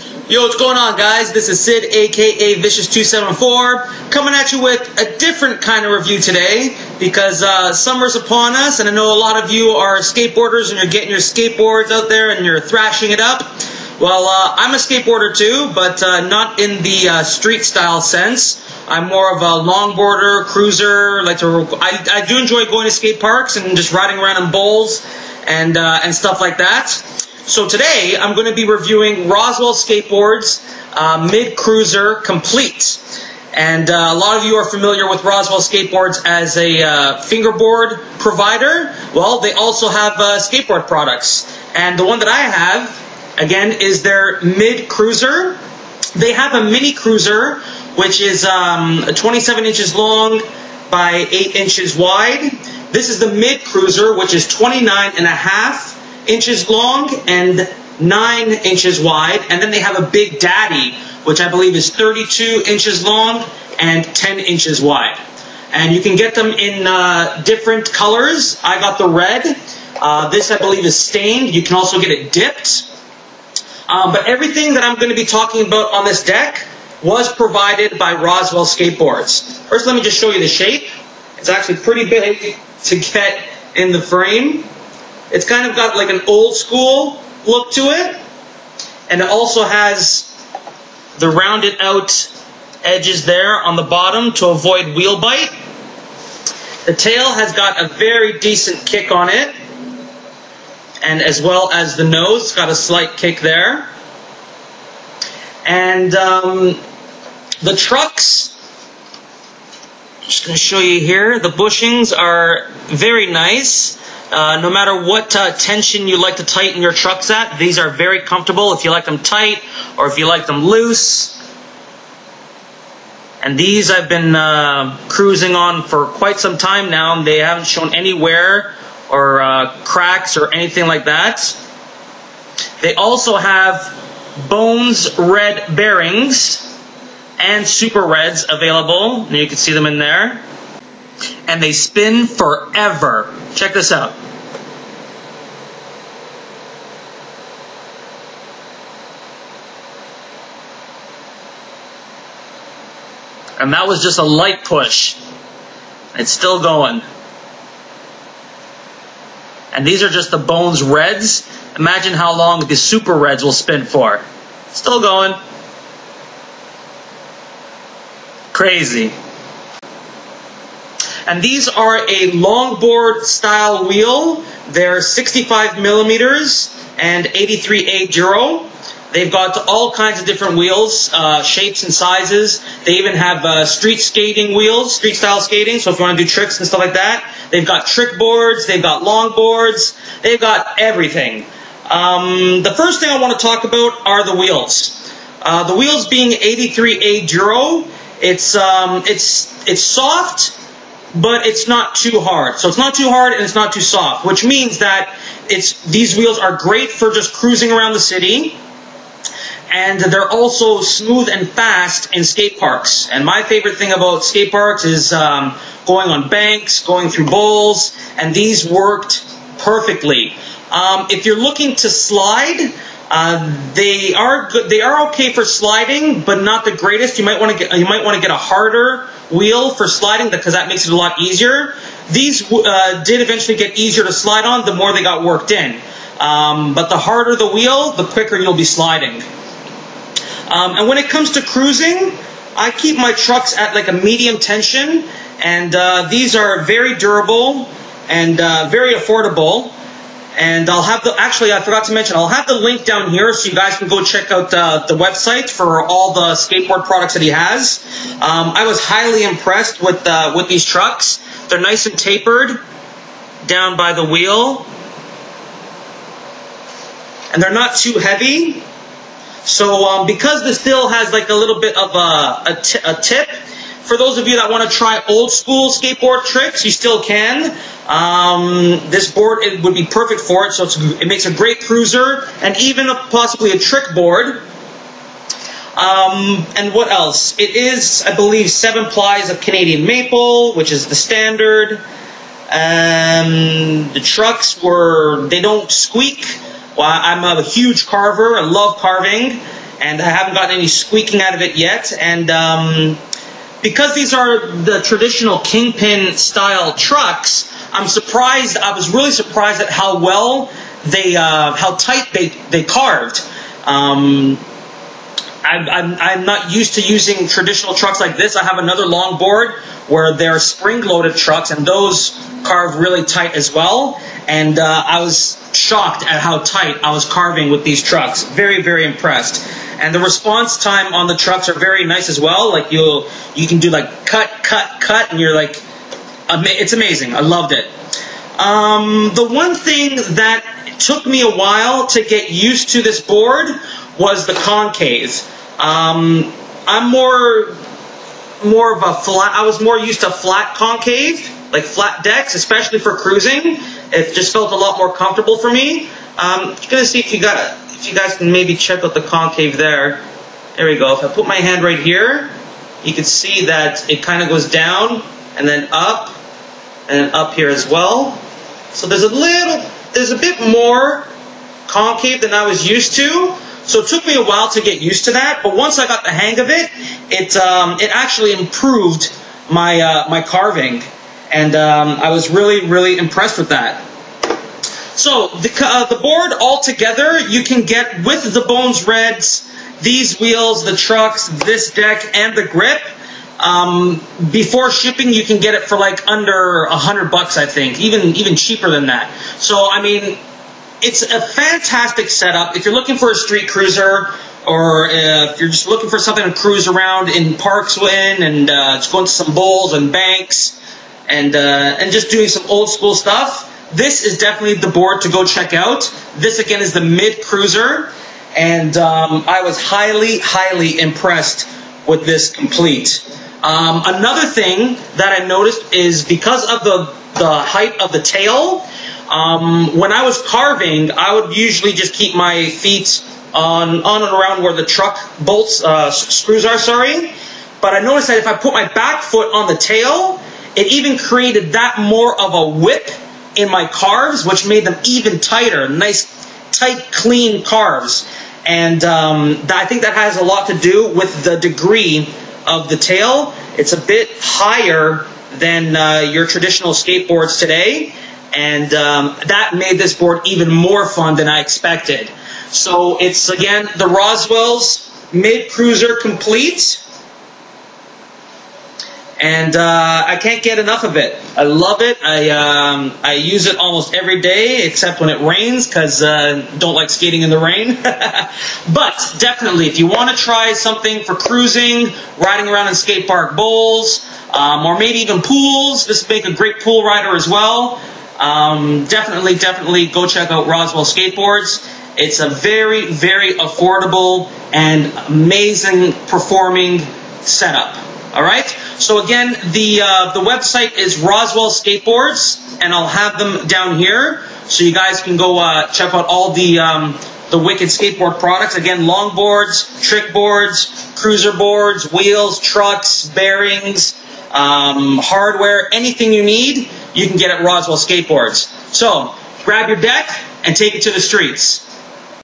Yo, what's going on, guys? This is Sid, aka Vicious274, coming at you with a different kind of review today because summer's upon us, and I know a lot of you are skateboarders and you're getting your skateboards out there and you're thrashing it up. Well, I'm a skateboarder too, but not in the street style sense. I'm more of a longboarder, cruiser. I do enjoy going to skate parks and just riding around in bowls and stuff like that. So today, I'm going to be reviewing Roswells Skateboards Mid Cruiser Complete. And a lot of you are familiar with Roswells Skateboards as a fingerboard provider. Well, they also have skateboard products. And the one that I have, again, is their Mid Cruiser. They have a Mini Cruiser, which is 27 inches long by 8 inches wide. This is the Mid Cruiser, which is 29.5 inches long and 9 inches wide, and then they have a Big Daddy, which I believe is 32 inches long and 10 inches wide. And you can get them in different colors. I got the red. This, I believe, is stained. You can also get it dipped. But everything that I'm going to be talking about on this deck was provided by Roswells Skateboards. First, let me just show you the shape. It's actually pretty big to get in the frame. It's kind of got like an old school look to it. And it also has the rounded out edges there on the bottom to avoid wheel bite. The tail has got a very decent kick on it. And as well as the nose, it's got a slight kick there. And the trucks, I'm just going to show you here. The bushings are very nice. No matter what tension you like to tighten your trucks at, these are very comfortable if you like them tight or if you like them loose. And these I've been cruising on for quite some time now. They haven't shown any wear or cracks or anything like that. They also have Bones Red bearings and Super Reds available. And you can see them in there. And they spin forever. Check this out. And that was just a light push. It's still going. And these are just the Bones Reds. Imagine how long the Super Reds will spin for. Still going. Crazy. And these are a longboard style wheel. They're 65 millimeters and 83A Duro. They've got all kinds of different wheels, shapes and sizes. They even have street skating wheels, street style skating. So if you want to do tricks and stuff like that, they've got trick boards, they've got long boards, they've got everything. The first thing I want to talk about are the wheels. The wheels being 83A Duro, it's soft, but it's not too hard. So it's not too hard and it's not too soft, which means that these wheels are great for just cruising around the city. And they're also smooth and fast in skate parks. And my favorite thing about skate parks is going on banks, going through bowls, and these worked perfectly. If you're looking to slide, they are good. They are okay for sliding, but not the greatest. You might want to get a harder wheel for sliding because that makes it a lot easier. These did eventually get easier to slide on the more they got worked in. But the harder the wheel, the quicker you'll be sliding. And when it comes to cruising, I keep my trucks at like a medium tension, and these are very durable and very affordable. And I'll have actually, I forgot to mention, I'll have the link down here so you guys can go check out the website for all the skateboard products that he has. I was highly impressed with these trucks. They're nice and tapered down by the wheel, and they're not too heavy. So because this still has like a little bit of a tip, for those of you that want to try old school skateboard tricks, you still can. This board, it would be perfect for it. So it makes a great cruiser and even possibly a trick board. And what else? It is, I believe, 7 plies of Canadian maple, which is the standard. The trucks they don't squeak. Well, I'm a huge carver. I love carving. and I haven't gotten any squeaking out of it yet. And because these are the traditional kingpin style trucks, I was really surprised at how well how tight they carved. I'm not used to using traditional trucks like this. I have another longboard where they're spring-loaded trucks, and those carve really tight as well. And I was shocked at how tight I was carving with these trucks. Very, very impressed. And the response time on the trucks are very nice as well. Like you can do like cut, cut, cut, and you're like, it's amazing. I loved it. The one thing that took me a while to get used to this board was the concave. I'm more of a flat. I was more used to flat concave, like flat decks, especially for cruising. It just felt a lot more comfortable for me. I'm gonna see if you guys can maybe check out the concave there. There we go. If I put my hand right here, you can see that it kind of goes down and then up here as well. So there's a bit more concave than I was used to. So it took me a while to get used to that, but once I got the hang of it, it actually improved my carving, and I was really, really impressed with that. So the board altogether, you can get with the Bones Reds, these wheels, the trucks, this deck, and the grip. Before shipping, you can get it for like under $100 bucks, I think, even cheaper than that. So I mean, it's a fantastic setup if you're looking for a street cruiser, or if you're just looking for something to cruise around in parks in, and just going to some bowls and banks, and just doing some old school stuff. This is definitely the board to go check out. This again is the mid cruiser, and I was highly, highly impressed with this complete. Another thing that I noticed is because of the height of the tail. When I was carving, I would usually just keep my feet on and around where the truck screws are, sorry. But I noticed that if I put my back foot on the tail, it even created that more of a whip in my carves, which made them even tighter, nice, tight, clean carves. And I think that has a lot to do with the degree of the tail. It's a bit higher than your traditional skateboards today. And that made this board even more fun than I expected. So it's, again, the Roswells Mid-Cruiser Complete. And I can't get enough of it. I love it. I use it almost every day, except when it rains, because I don't like skating in the rain. But definitely, if you want to try something for cruising, riding around in skate park bowls, or maybe even pools, this would make a great pool rider as well. Definitely go check out Roswell Skateboards. It's a very, very affordable and amazing performing setup. All right. So again, the website is Roswell Skateboards, and I'll have them down here so you guys can go check out all the wicked skateboard products. Again, longboards, trick boards, cruiser boards, wheels, trucks, bearings, hardware, anything you need, you can get at Roswell Skateboards. So grab your deck and take it to the streets.